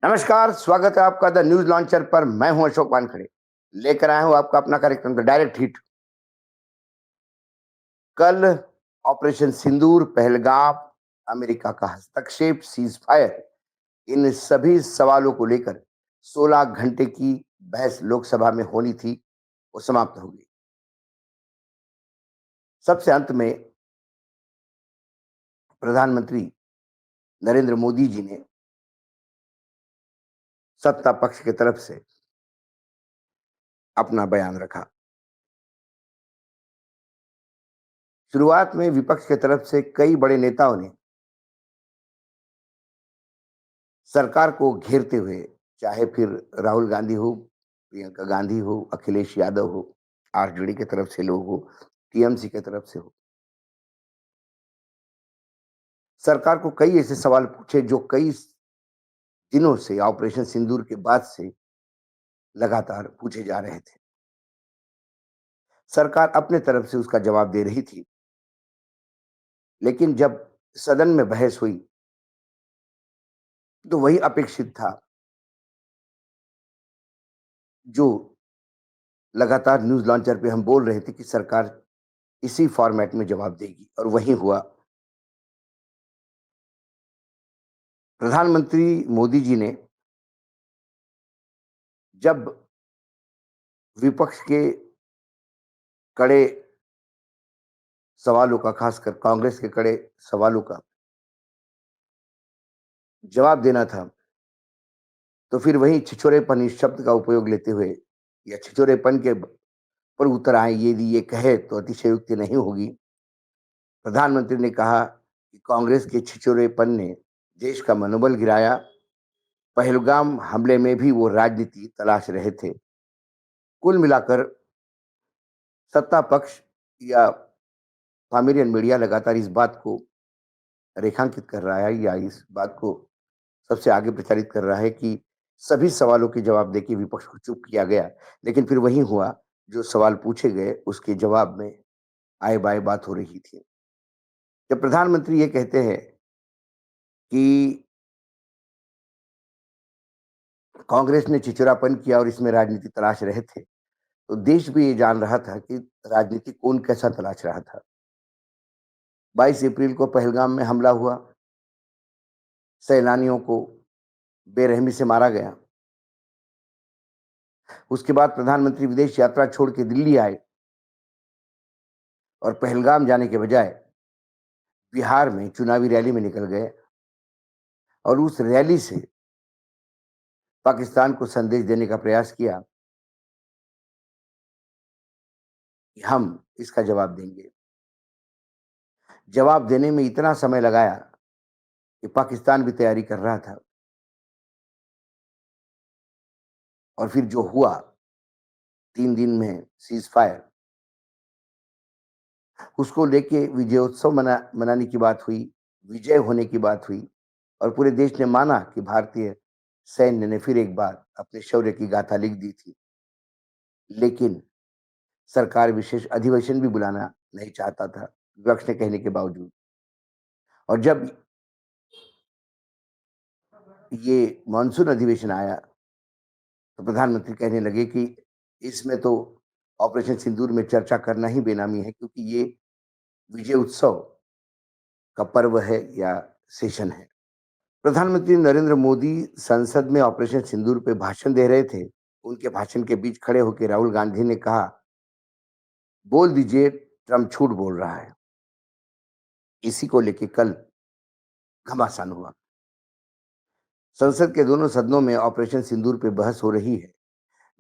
नमस्कार, स्वागत है आपका द न्यूज़ लॉन्चर पर। मैं हूं अशोक वानखेड़े। लेकर आया हूं आपका अपना कार्यक्रम द डायरेक्ट हिट। कल ऑपरेशन सिंदूर, पहलगाम, अमेरिका का हस्तक्षेप, सीज़ फायर, इन सभी सवालों को लेकर 16 घंटे की बहस लोकसभा में होनी थी, वो समाप्त हो गई। सबसे अंत में प्रधानमंत्री नरेंद्र मोदी जी ने सत्ता पक्ष की तरफ से अपना बयान रखा। शुरुआत में विपक्ष की तरफ से कई बड़े नेताओं ने सरकार को घेरते हुए, चाहे फिर राहुल गांधी हो, प्रियंका गांधी हो, अखिलेश यादव हो, आरजेडी की तरफ से लोग हो, टीएमसी की तरफ से हो, सरकार को कई ऐसे सवाल पूछे जो कई दिनों से ऑपरेशन सिंदूर के बाद से लगातार पूछे जा रहे थे। सरकार अपने तरफ से उसका जवाब दे रही थी, लेकिन जब सदन में बहस हुई तो वही अपेक्षित था जो लगातार न्यूज़ लॉन्चर पे हम बोल रहे थे कि सरकार इसी फॉर्मेट में जवाब देगी, और वही हुआ। प्रधानमंत्री मोदी जी ने जब विपक्ष के कड़े सवालों का, खासकर कांग्रेस के कड़े सवालों का जवाब देना था, तो फिर वही छिछोरेपन इस शब्द का उपयोग लेते हुए, या छिछोरेपन के पर उतर आए, यदि ये कहे तो अतिशयोक्ति नहीं होगी। प्रधानमंत्री ने कहा कि कांग्रेस के छिछोरेपन ने देश का मनोबल गिराया। पहलगाम हमले में भी वो राजनीति तलाश रहे थे। कुल मिलाकर सत्ता पक्ष या कॉमेडियन मीडिया लगातार इस बात को रेखांकित कर रहा है, या इस बात को सबसे आगे प्रचारित कर रहा है कि सभी सवालों के जवाब देके विपक्ष को चुप किया गया। लेकिन फिर वही हुआ, जो सवाल पूछे गए उसके जवाब में आए-बाए बात हो रही थी। जब प्रधानमंत्री ये कहते हैं कि कांग्रेस ने चिचिरापन किया और इसमें राजनीति तलाश रहे थे, तो देश भी ये जान रहा था कि राजनीति कौन कैसा तलाश रहा था। 22 अप्रैल को पहलगाम में हमला हुआ, सैलानियों को बेरहमी से मारा गया। उसके बाद प्रधानमंत्री विदेश यात्रा छोड़ के दिल्ली आए और पहलगाम जाने के बजाय बिहार में चुनावी रैली में निकल गए, और उस रैली से पाकिस्तान को संदेश देने का प्रयास किया कि हम इसका जवाब देंगे। जवाब देने में इतना समय लगाया कि पाकिस्तान भी तैयारी कर रहा था, और फिर जो हुआ 3 दिन में सीज़ फायर, उसको लेके विजयोत्सव मनाने की बात हुई, विजय होने की बात हुई, और पूरे देश ने माना कि भारतीय सैन्य ने फिर एक बार अपने शौर्य की गाथा लिख दी थी। लेकिन सरकार विशेष अधिवेशन भी बुलाना नहीं चाहता था, विपक्ष ने कहने के बावजूद। और जब ये मानसून अधिवेशन आया, तो प्रधानमंत्री कहने लगे कि इसमें तो ऑपरेशन सिंदूर में चर्चा करना ही बेनामी है, क्योंकि ये विजय उत्सव का पर्व है या सेशन है। प्रधानमंत्री नरेंद्र मोदी संसद में ऑपरेशन सिंदूर पे भाषण दे रहे थे। उनके भाषण के बीच खड़े होकर राहुल गांधी ने कहा, बोल दीजिए ट्रम्प झूठ बोल रहा है। इसी को लेके कल घमासान हुआ। संसद के दोनों सदनों में ऑपरेशन सिंदूर पे बहस हो रही है।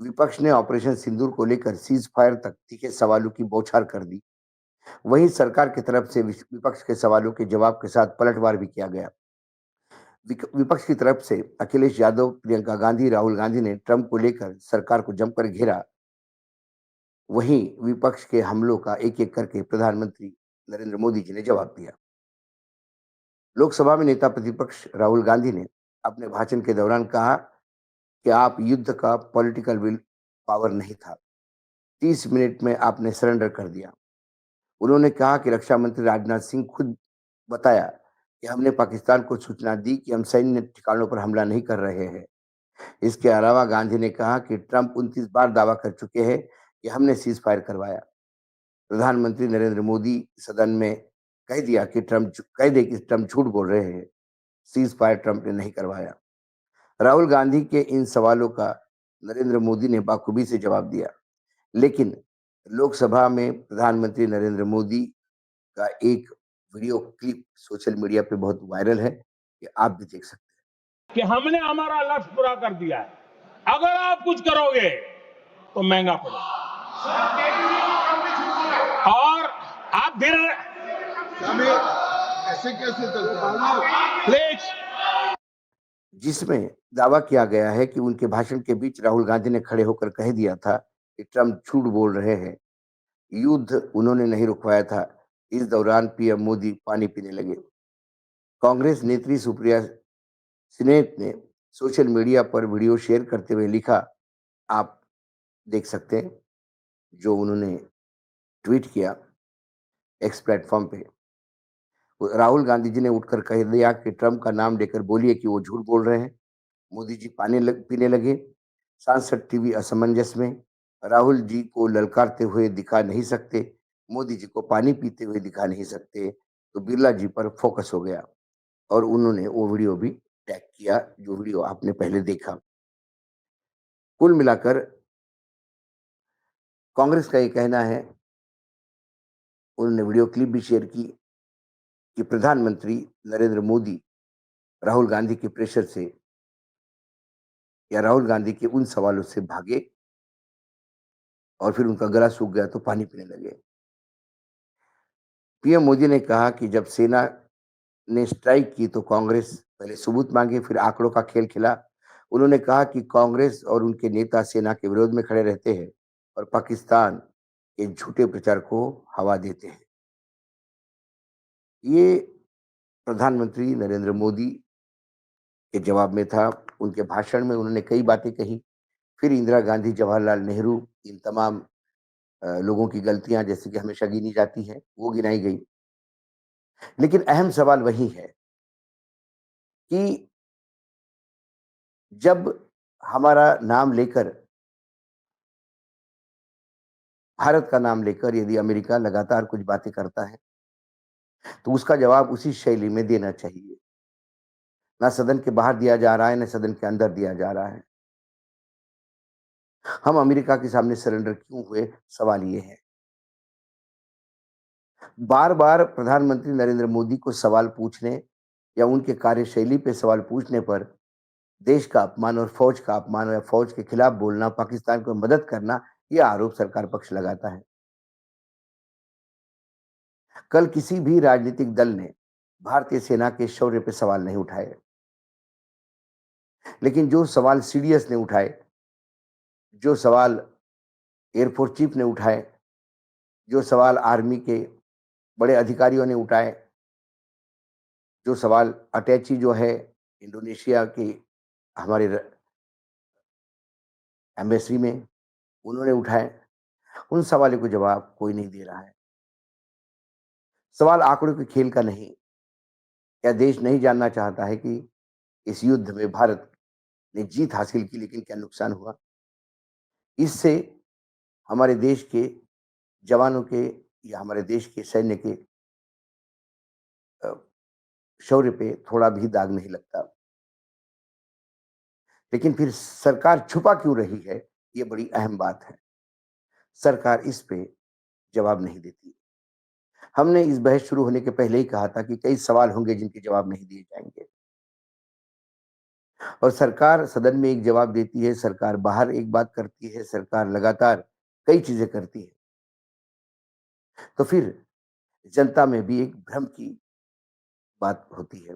विपक्ष ने ऑपरेशन सिंदूर को लेकर सीज फायर तक तीखे सवालों की बौछार कर दी। वहीं सरकार की तरफ से विपक्ष के सवालों के जवाब के साथ पलटवार भी किया गया। विपक्ष की तरफ से अखिलेश यादव, प्रियंका गांधी, राहुल गांधी ने ट्रंप को लेकर सरकार को जमकर घेरा। वहीं विपक्ष के हमलों का एक-एक करके प्रधानमंत्री नरेंद्र मोदी जी ने जवाब दिया। लोकसभा में नेता प्रतिपक्ष राहुल गांधी ने अपने भाषण के दौरान कहा कि आप युद्ध का पॉलिटिकल विल पावर नहीं था। 30 मिनट में आपने सरेंडर कर दिया। उन्होंने कहा कि रक्षा मंत्री राजनाथ सिंह खुद बताया कि हमने पाकिस्तान को सूचना दी कि हम सैन्य ठिकानों पर हमला नहीं कर रहे हैं। इसके अलावा गांधी ने कहा कि ट्रंप 29 बार दावा कर चुके हैं कि हमने सीज फायर करवाया। प्रधानमंत्री नरेंद्र मोदी सदन में कह दे कि ट्रंप झूठ बोल रहे हैं। सीज फायर ट्रंप ने नहीं करवाया। राहुल गांधी के इन सवालों का नरेंद्र मोदी ने बाखूबी से जवाब दिया, लेकिन लोकसभा में प्रधानमंत्री नरेंद्र मोदी का एक वीडियो क्लिप सोशल मीडिया पे बहुत वायरल है, कि आप भी देख सकते कि हमने हमारा लक्ष्य पूरा कर दिया है, अगर आप कुछ करोगे तो महंगा पड़ेगा। और आप फिर ऐसे कैसे चलता है? प्लीज हैं। जिसमें दावा किया गया है कि उनके भाषण के बीच राहुल गांधी ने खड़े होकर कह दिया था कि ट्रंप झूठ बोल रहे हैं, युद्ध उन्होंने नहीं रुकवाया था। इस दौरान पीएम मोदी पानी पीने लगे। कांग्रेस नेत्री सुप्रिया सिनेट ने सोशल मीडिया पर वीडियो शेयर करते हुए लिखा, आप देख सकते हैं, जो उन्होंने ट्वीट किया एक्स प्लेटफॉर्म पे। राहुल गांधी जी ने उठकर कह दिया कि ट्रंप का नाम लेकर बोलिए कि वो झूठ बोल रहे हैं। मोदी जी पीने लगे। सांसद टीवी असमंजस में, राहुल जी को ललकारते हुए दिखा नहीं सकते, मोदी जी को पानी पीते हुए दिखा नहीं सकते, तो बिरला जी पर फोकस हो गया और उन्होंने वो वीडियो भी टैग किया, जो वीडियो आपने पहले देखा। कुल मिलाकर कांग्रेस का ये कहना है, उन्होंने वीडियो क्लिप भी शेयर की, कि प्रधानमंत्री नरेंद्र मोदी राहुल गांधी के प्रेशर से या राहुल गांधी के उन सवालों से भागे और फिर उनका गला सूख गया तो पानी पीने लगे। पीएम मोदी ने कहा कि जब सेना ने स्ट्राइक की तो कांग्रेस पहले सबूत मांगे, फिर आंकड़ों का खेल खेला। उन्होंने कहा कि कांग्रेस और उनके नेता सेना के विरोध में खड़े रहते हैं और पाकिस्तान के झूठे प्रचार को हवा देते हैं। ये प्रधानमंत्री नरेंद्र मोदी के जवाब में था। उनके भाषण में उन्होंने कई बातें कही। फिर इंदिरा गांधी, जवाहरलाल नेहरू, इन तमाम लोगों की गलतियां जैसे कि हमेशा गिनी जाती हैं, वो गिनाई गई। लेकिन अहम सवाल वही है कि जब हमारा नाम लेकर, भारत का नाम लेकर यदि अमेरिका लगातार कुछ बातें करता है, तो उसका जवाब उसी शैली में देना चाहिए। ना सदन के बाहर दिया जा रहा है, ना सदन के अंदर दिया जा रहा है। हम अमेरिका के सामने सरेंडर क्यों हुए? सवाल ये है। बार-बार प्रधानमंत्री नरेंद्र मोदी को सवाल पूछने या उनके कार्यशैली पे सवाल पूछने पर देश का अपमान और फौज का अपमान या फौज के खिलाफ बोलना, पाकिस्तान को मदद करना, ये आरोप सरकार पक्ष लगाता है। कल किसी भी राजनीतिक दल ने भारतीय सेना के शौर्य पे सवाल नहीं उठाए, लेकिन जो सवाल सीडीएस ने उठाए, जो सवाल एयरफोर्स चीफ ने उठाए, जो सवाल आर्मी के बड़े अधिकारियों ने उठाए, जो सवाल अटैची जो है इंडोनेशिया की हमारे एम्बेसी में, उन्होंने उठाए, उन सवालों को जवाब कोई नहीं दे रहा है। सवाल आंकड़ों के खेल का नहीं। क्या देश नहीं जानना चाहता है कि इस युद्ध में भारत ने जीत हासिल की, लेकिन क्या नुकसान हुआ? इससे हमारे देश के जवानों के या हमारे देश के सैन्य के अ, शौर्य पे थोड़ा भी दाग नहीं लगता। लेकिन फिर सरकार छुपा क्यों रही है? ये बड़ी अहम बात है। सरकार इस पे जवाब नहीं देती। हमने इस बहस शुरू होने के पहले ही कहा था कि कई सवाल होंगे जिनके जवाब नहीं दिए जाएंगे, और सरकार सदन में एक जवाब देती है, सरकार बाहर एक बात करती है, सरकार लगातार कई चीजें करती है। तो फिर जनता में भी एक भ्रम की बात होती है।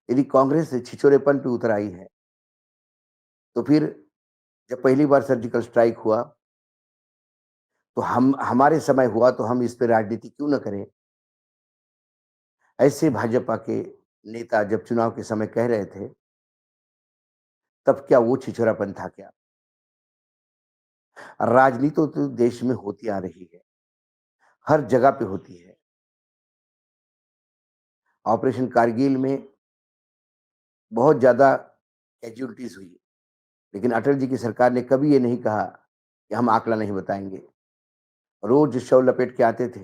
यदि कांग्रेस छिछोरेपन पे उतर आई है, तो फिर जब पहली बार सर्जिकल स्ट्राइक हुआ, तो हम हमारे समय हुआ तो हम इस पे राजनीति क्यों ना करें? ऐसे भाजपा के नेता जब चुनाव के समय कह रहे थे, तब क्या वो छिछोरापन था क्या? राजनीति तो देश में होती आ रही है, हर जगह पे होती है। ऑपरेशन कारगिल में बहुत ज़्यादा कैजुअल्टीज़ हुई, लेकिन अटल जी की सरकार ने कभी ये नहीं कहा कि हम आंकड़ा नहीं बताएँगे। रोज़ शव लपेट के आते थे,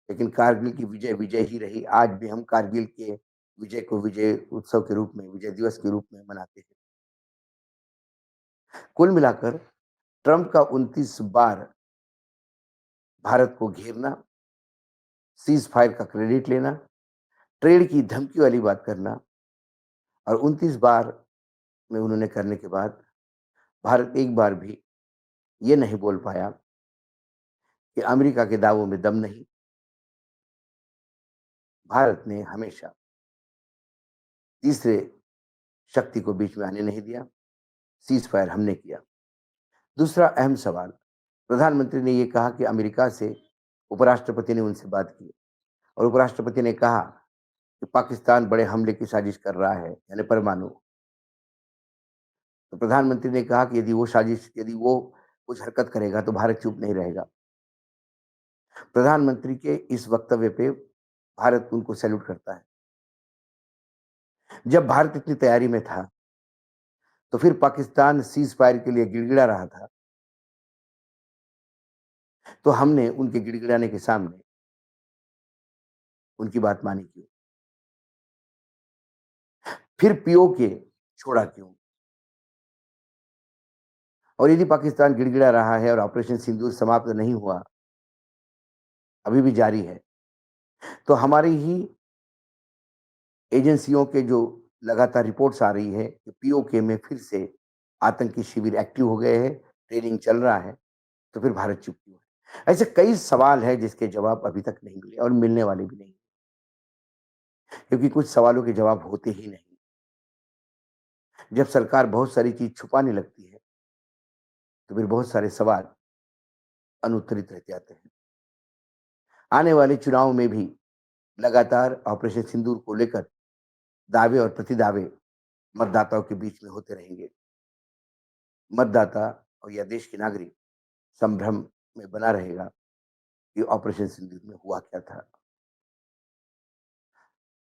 लेकिन कारगिल की विजय विजय ही रही। आज भी हम कारगिल के विजय को विजय उत्सव के रूप में, विजय दिवस के रूप में मनाते हैं। कुल मिलाकर ट्रंप का 29 बार भारत को घेरना, सीज़ फायर का क्रेडिट लेना, ट्रेड की धमकी वाली बात करना और 29 बार में उन्होंने करने के बाद भारत एक बार भी ये नहीं बोल पाया कि अमेरिका के दावों में दम नहीं। भारत ने हमेशा तीसरे शक्ति को बीच में आने नहीं दिया, सीज़ फायर हमने किया। दूसरा अहम सवाल, प्रधानमंत्री ने ये कहा कि अमेरिका से उपराष्ट्रपति ने उनसे बात की और उपराष्ट्रपति ने कहा कि पाकिस्तान बड़े हमले की साजिश कर रहा है, यानी परमाणु। तो प्रधानमंत्री ने कहा कि यदि वो कुछ हरकत करेगा तो भारत चुप नहीं रहेगा। प्रधानमंत्री के इस वक्तव्य पे भारत उनको सैल्यूट करता है। जब भारत इतनी तैयारी में था, तो फिर पाकिस्तान सीज़ फायर के लिए गिड़गिड़ा रहा था, तो हमने उनके गिड़गिड़ाने के सामने उनकी बात मानी क्यों? फिर पीओके छोड़ा क्यों? और यदि पाकिस्तान गिड़गिड़ा रहा है और ऑपरेशन सिंदूर समाप्त नहीं हुआ, अभी भी जारी है, तो हमारी ही एजेंसियों के जो लगातार रिपोर्ट्स आ रही है कि पीओके में फिर से आतंकी शिविर एक्टिव हो गए हैं, ट्रेनिंग चल रहा है, तो फिर भारत चुप क्यों है? ऐसे कई सवाल हैं जिसके जवाब अभी तक नहीं मिले और मिलने वाले भी नहीं, क्योंकि कुछ सवालों के जवाब होते ही नहीं। जब सरकार बहुत सारी चीज़ छुपाने लगती है, तो फिर बहुत सारे सवाल अनुत्तरित रह जाते हैं। आने वाले चुनाव में भी लगातार ऑपरेशन सिंदूर को लेकर दावे और प्रतिदावे मतदाताओं के बीच में होते रहेंगे। मतदाता और या देश के नागरिक संभ्रम में बना रहेगा कि ऑपरेशन सिंदूर में हुआ क्या था।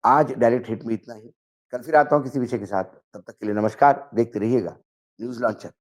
आज डायरेक्ट हिट में इतना ही। कल फिर आता हूँ किसी विषय के साथ। तब तक के लिए नमस्कार। देखते रहिएगा न्यूज़ लॉन्चर।